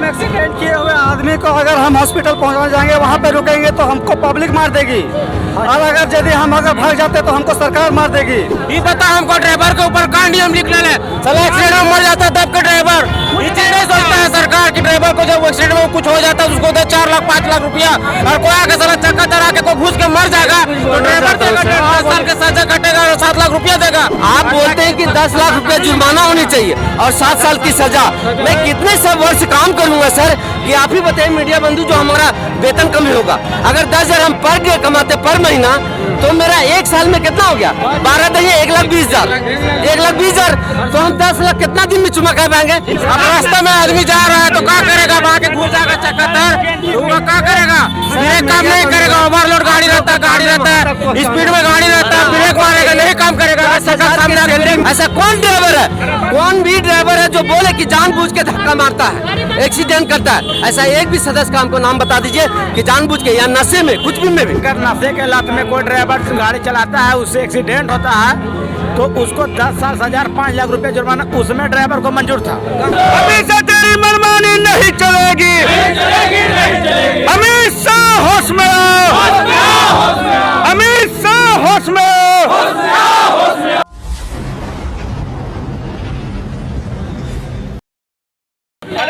Accident किए हुए आदमी को अगर हम हॉस्पिटल पहुंचाने जाएंगे वहाँ पे रुकेंगे तो हमको पब्लिक मार देगी, और अगर यदि हम अगर भाग जाते तो हमको सरकार मार देगी। ये पता हमको ड्राइवर के ऊपर का नियम लिख ले, चलो एक्सीडेंट में मर जाता तब के ड्राइवर ये चीज नहीं सोचता है सरकार की ड्राइवर को जब एक्सीडेंट में कुछ हो जाता है उसको दे 4 लाख 5 लाख रुपया, और कोई आगे चला चक्का चला के कोई घुस के मर जाएगा तो ड्राइवर देगा 10 साल के सजा कटेगा और 7 लाख रुपया देगा। आप बोलते हैं कि 10 लाख रुपया जुर्माना होनी चाहिए और 7 साल की सजा। मैं कितने सब वर्ष काम करूंगा सर, कि आप ही बताइए मीडिया बंधु, जो हमारा वेतन कम होगा। अगर 10,000 हम पर डे कमाते पर महीना तो मेरा 1 साल में कितना हो गया? 12 दही 1,20,000, 1,20,000 तो हम 10 लाख कितना दिन में चुमा कर पाएंगे? अब रास्ते में आदमी जा रहा है तो क्या करेगा? वहाँ के घुस जाएगा चक्का तो वो क्या करेगा? ब्रेक काम नहीं करेगा, ओवरलोड गाड़ी रहता है, स्पीड में गाड़ी रहता है, ब्रेक मारेगा नहीं काम करेगा। ऐसा कौन ड्राइवर है, कौन भी ड्राइवर है जो बोले कि जानबूझ के धक्का मारता है, एक्सीडेंट करता है? ऐसा एक भी सदस्य का हमको नाम बता दीजिए कि जानबूझ के या नशे में कुछ भी में भी। अगर नशे के लत में कोई ड्राइवर गाड़ी चलाता है, उससे एक्सीडेंट होता है तो उसको 10 साल सजा 5 लाख रुपए जुर्माना उसमें ड्राइवर को मंजूर था। हमेशा तेरी मनमानी नहीं चलेगी, हमेशा होश में हमेशा होश में।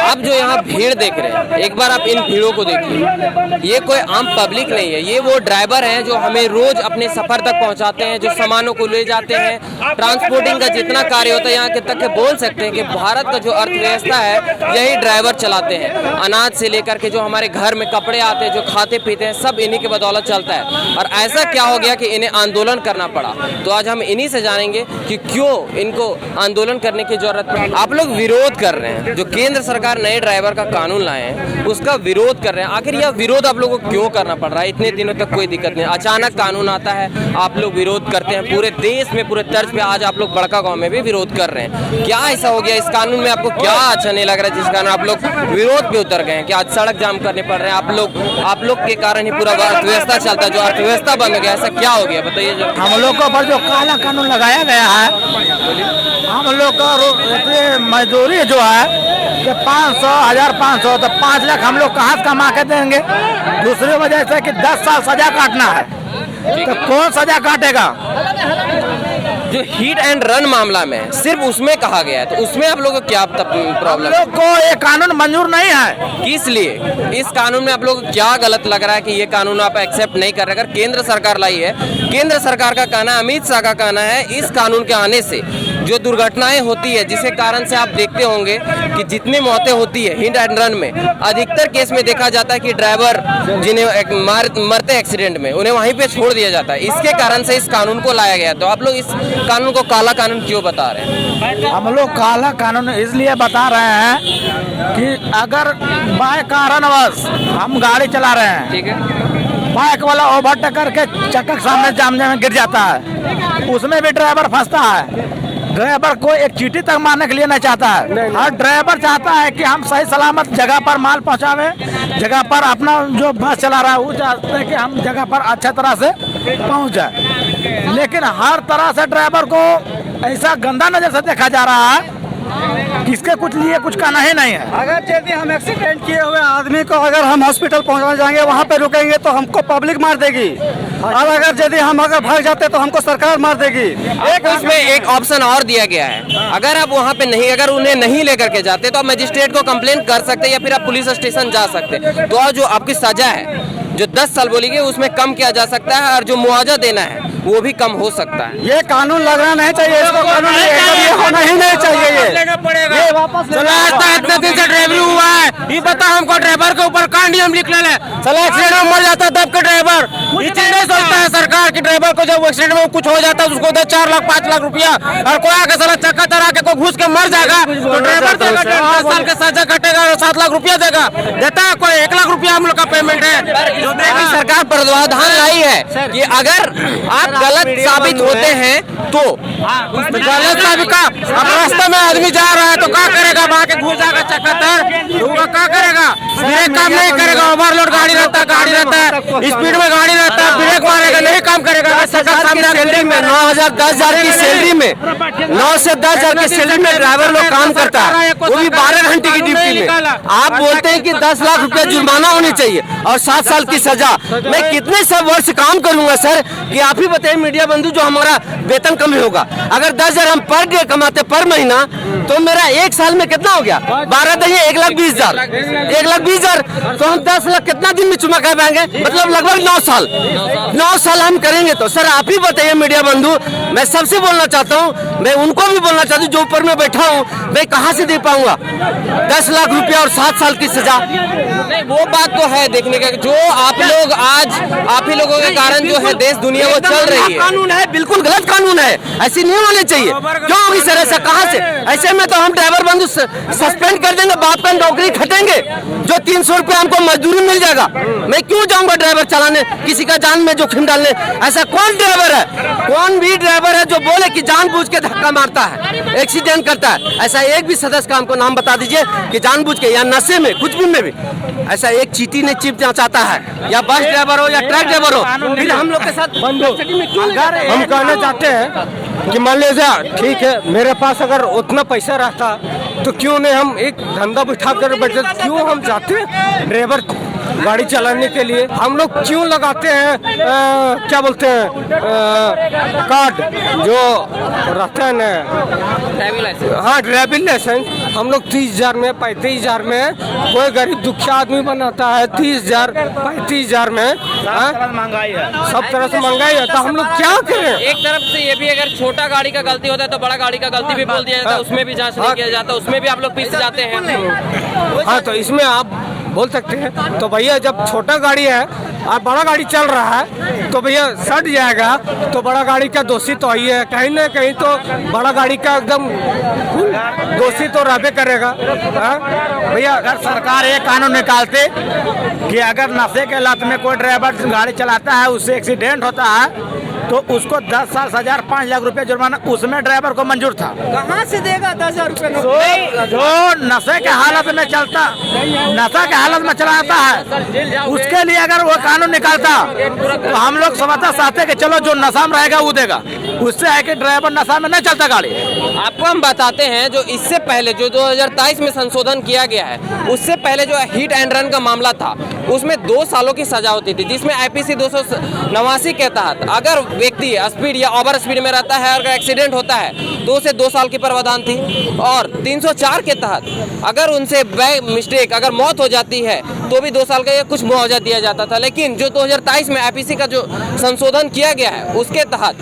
आप जो यहाँ भीड़ देख रहे हैं, एक बार आप इन भीड़ों को देखिए। ये कोई आम पब्लिक नहीं है, ये वो ड्राइवर हैं जो हमें रोज अपने सफर तक पहुँचाते हैं, जो सामानों को ले जाते हैं। ट्रांसपोर्टिंग का जितना कार्य होता है यहाँ के तक के बोल सकते हैं कि भारत का जो अर्थव्यवस्था है यही ड्राइवर चलाते हैं। अनाज से लेकर के जो हमारे घर में कपड़े आते हैं, जो खाते पीते हैं, सब इन्हीं की बदौलत चलता है। और ऐसा क्या हो गया कि इन्हें आंदोलन करना पड़ा? तो आज हम इन्हीं से जानेंगे कि क्यों इनको आंदोलन करने की जरूरत पड़ी। आप लोग विरोध कर रहे हैं, जो केंद्र सरकार नए ड्राइवर का कानून लाए हैं उसका विरोध कर रहे हैं। आखिर यह विरोध आप लोगों को क्यों करना पड़ रहा है? इतने दिनों तक कोई दिक्कत नहीं, अचानक कानून आता है, आप लोग विरोध करते हैं। पूरे देश में पूरे तर्ज पे आज आप लोग बड़का गांव में भी विरोध कर रहे हैं। क्या ऐसा हो गया इस कानून में? आपको क्या अच्छा नहीं लग रहा है जिस कारण आप लोग विरोध पे उतर गए हैं कि आज सड़क जाम करने पड़ रहे हैं? आप लोग के कारण ही पूरा अर्थव्यवस्था चलता है, जो अर्थव्यवस्था बंद हो गया, ऐसा क्या हो गया बताइए जब? हम लोग को पर जो काला कानून लगाया गया है, हम लोग का मजदूरी जो है 500 1,500 तो 5 लाख हम लोग कहाँ से कमा के देंगे? दूसरी वजह से कि 10 साल सजा काटना है तो कौन सजा काटेगा? जो हिट एंड रन मामला में सिर्फ उसमें कहा गया है, तो उसमें आप लोगों को क्या प्रॉब्लम? लोग को ये कानून मंजूर नहीं है। किस लिए? इस कानून में आप लोगों को क्या गलत लग रहा है कि ये कानून आप एक्सेप्ट नहीं कर रहे? अगर केंद्र सरकार लाई है, केंद्र सरकार का कहना है, अमित शाह का कहना है, इस कानून के आने से जो दुर्घटनाएं होती है, जिसके कारण से आप देखते होंगे कि जितनी मौतें होती है हिट एंड रन में, अधिकतर केस में देखा जाता है कि ड्राइवर जिन्हें मरते एक्सीडेंट में उन्हें वहीं पे छोड़ दिया जाता है। इसके कारण से इस कानून को लाया गया। तो आप लोग इस कानून को काला कानून क्यों बता रहे हैं? हम लोग काला कानून इसलिए बता रहे हैं कि अगर बाय कारणवश हम गाड़ी चला रहे हैं, ठीक है, बाइक वाला ओवरटेक करके चक्का के सामने जामने में गिर जाता है, उसमें भी ड्राइवर फंसता है। ड्राइवर को एक चीटी तक मारने के लिए नहीं चाहता है। हर ड्राइवर चाहता है कि हम सही सलामत जगह पर माल पहुंचावे, जगह पर अपना जो बस चला रहा है वो चाहते हैं कि हम जगह पर अच्छे तरह से पहुंच जाए। लेकिन हर तरह से ड्राइवर को ऐसा गंदा नजर से देखा जा रहा है, किसके कुछ लिए कुछ कहना ही नहीं है। अगर यदि हम एक्सीडेंट किए हुए आदमी को अगर हम हॉस्पिटल पहुंचाने जाएंगे वहाँ पे रुकेंगे तो हमको पब्लिक मार देगी, और अगर यदि हम अगर भाग जाते तो हमको सरकार मार देगी। एक इसमें एक ऑप्शन और दिया गया है, अगर आप वहाँ पे नहीं, अगर उन्हें नहीं लेकर के जाते तो आप मजिस्ट्रेट को कंप्लेन कर सकते हैं या फिर आप पुलिस स्टेशन जा सकते। तो जो आपकी सजा है जो 10 साल बोली गई उसमें कम किया जा सकता है, और जो मुआवजा देना है वो भी कम हो सकता है। ये कानून लगना नहीं चाहिए, इसको कानून ये होना ही नहीं चाहिए। ये वापस इतने दिन से ड्राइवरी हुआ है, ये पता हमको ड्राइवर के ऊपर का नियम लिख ले, चलो एक्सीडेंट में मर जाता तब के ड्राइवर ये चीज नहीं सोचता है सरकार की ड्राइवर को जब एक्सीडेंट में कुछ हो जाता है उसको दे 4 लाख 5 लाख रुपया, और कोई आगे चला चक्का चला के कोई घुस के मर जाएगा तो ड्राइवर देगा 10 साल के सजा कटेगा और 7 लाख रुपया देगा। देता है कोई 1 लाख रुपया हम लोग का पेमेंट है। जो सरकार प्रावधान लाई है कि अगर आप गलत साबित होते हैं तो गलत साबित का, अब रास्ते में आदमी जा रहा है तो क्या करेगा? वहाँ के घुस जाएगा चक्का तो वो क्या करेगा? ब्रेक काम नहीं करेगा, ओवरलोड गाड़ी रहता है, स्पीड में गाड़ी रहता है, ब्रेक मारेगा, नहीं काम करेगा। सरकार सामने सैलरी में 9,000 10,000 की सैलरी में 9 से 10,000 की सैलरी में ड्राइवर लोग काम करता है, वो भी 12 घंटे की ड्यूटी में। आप बोलते हैं कि 10 लाख रुपया जुर्माना होनी चाहिए और 7 साल की सजा। मैं कितने सब वर्ष काम करूंगा सर, कि आप ही बताइए मीडिया बंधु, जो हमारा वेतन कम होगा। अगर 10,000 हम पर डे कमाते पर महीना, तो मेरा एक साल में कितना हो गया? 12 दही 1,20,000, 1,20,000। तो हम 10 लाख कितना दिन में चुमा कर पाएंगे? मतलब लगभग 9 साल हम करेंगे। तो सर आप ही बताइए मीडिया बंधु, मैं सबसे बोलना चाहता हूँ, मैं उनको भी बोलना चाहता हूँ जो ऊपर में बैठा हूँ, मैं कहाँ से दे पाऊंगा 10 लाख रुपया और 7 साल की सजा? नहीं, वो बात तो है देखने का, जो आप लोग आज आप ही लोगों के कारण जो है देश दुनिया वो चल रही है। कानून है, बिल्कुल गलत कानून है, ऐसी नहीं होनी चाहिए। क्यों होगी सर ऐसा? कहाँ से? ऐसे में तो हम ड्राइवर बंधु सस्पेंड कर देंगे, बाप का नौकरी खटेंगे, जो 300 रुपया हमको मजदूरी मिल जाएगा। मैं क्यों जाऊंगा ड्राइवर चलाने, किसी का जान में जोखिम डालने? ऐसा कौन ड्राइवर है, कौन भी ड्राइवर है जो बोले कि जानबूझ के धक्का मारता है, एक्सीडेंट करता है? ऐसा एक भी सदस्य का हमको नाम बता दीजिए कि जानबूझ के या नशे में कुछ भी में भी ऐसा एक चीटी ने चिपना चाहता है, या बस ड्राइवर हो या ट्रक ड्राइवर हो, फिर हम लोग के साथ हम कहना चाहते हैं कि मान लीजिए ठीक है, मेरे पास अगर उतना पैसा रहता तो क्यों नहीं हम एक धंधा बिठा कर बैठे, क्यों हम जाते ड्राइवर गाड़ी चलाने के लिए? हम लोग क्यों लगाते हैं क्या बोलते हैं कार्ड जो रहता है ना, हाँ ड्राइविंग लाइसेंस। हम लोग 30,000 में 35,000 में, कोई गरीब दुखिया आदमी बनाता है 30,000 35,000 में। महंगाई है, सब तरह से महंगाई है, तो हम लोग क्या करें? एक तरफ से ये भी, अगर छोटा गाड़ी का गलती होता है तो बड़ा गाड़ी का गलती भी बोल दिया जाता है, उसमें भी जांच नहीं किया जाता, उसमें भी आप लोग पीछे जाते हैं। हाँ, तो इसमें आप बोल सकते हैं। तो भैया जब छोटा गाड़ी है और बड़ा गाड़ी चल रहा है तो भैया सट जाएगा, तो बड़ा गाड़ी का दोषी तो ही है, कहीं ना कहीं तो बड़ा गाड़ी का एकदम दोषी तो रहबे करेगा। भैया अगर सरकार एक कानून निकालते कि अगर नशे के लत में कोई ड्राइवर गाड़ी चलाता है, उससे एक्सीडेंट होता है, तो उसको 10 साल सजा 5 लाख रुपए जुर्माना, उसमें ड्राइवर को मंजूर था। कहाँ से देगा 10,000 रुपये? जो नशे के हालत में चलता, नशा के हालत में चलाता है, उसके लिए अगर वो कानून निकालता तो हम लोग समझता चाहते कि चलो जो नशा में रहेगा वो देगा, उससे है कि ड्राइवर नशा में नहीं चलता गाड़ी। आपको हम बताते हैं, जो इससे पहले जो 2023 में संशोधन किया गया है, उससे पहले जो हिट एंड रन का मामला था, उसमें 2 सालों की सजा होती थी, जिसमें IPC 289 के तहत अगर व्यक्ति स्पीड या ओवर स्पीड में रहता है, अगर एक्सीडेंट होता है तो उसे 2 साल की प्रावधान थी। और 304 के तहत अगर उनसे बाय मिस्टेक अगर मौत हो जाती है तो भी 2 साल का कुछ मुआवजा दिया जाता था। लेकिन जो 2023 में IPC का जो संशोधन किया गया है, उसके तहत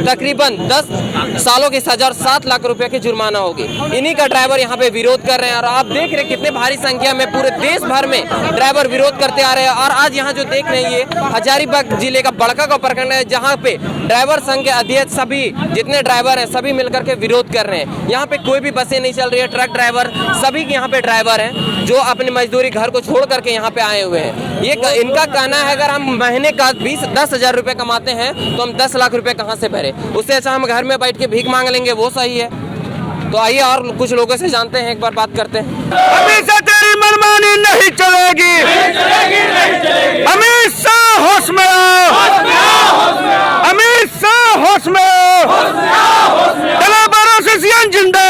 तकरीबन 10 सालों की सजा और 7 लाख रुपए की जुर्माना होगी। इन्हीं का ड्राइवर यहाँ पे विरोध कर रहे हैं, और आप देख रहे हैं कितने भारी संख्या में पूरे देश भर में ड्राइवर विरोध करते आ रहे हैं। और आज यहाँ जो देख रहे हैं, ये हजारीबाग जिले का बड़का प्रखंड है, जहाँ पे ड्राइवर संघ के अध्यक्ष सभी जितने ड्राइवर हैं सभी मिलकर के विरोध कर रहे हैं। यहाँ पे कोई भी बसें नहीं चल रही है, ट्रक ड्राइवर सभी यहाँ पे ड्राइवर हैं जो अपनी मजदूरी घर को छोड़ करके यहाँ पे आए हुए हैं। ये इनका कहना है, अगर हम महीने का 10,000 रुपए कमाते हैं तो हम 10 लाख रुपए कहाँ से भरे? उससे अच्छा हम घर में बैठ के भीख मांग लेंगे, वो सही है। तो आइए और कुछ लोगों से जानते हैं, एक बार बात करते हैं। हमेशा तेरी मनमानी नहीं चलेगी, हमेशा होश में आओ, हमेशा होश में आओ, ड्राइवर एसोसिएशन जिंदाबाद।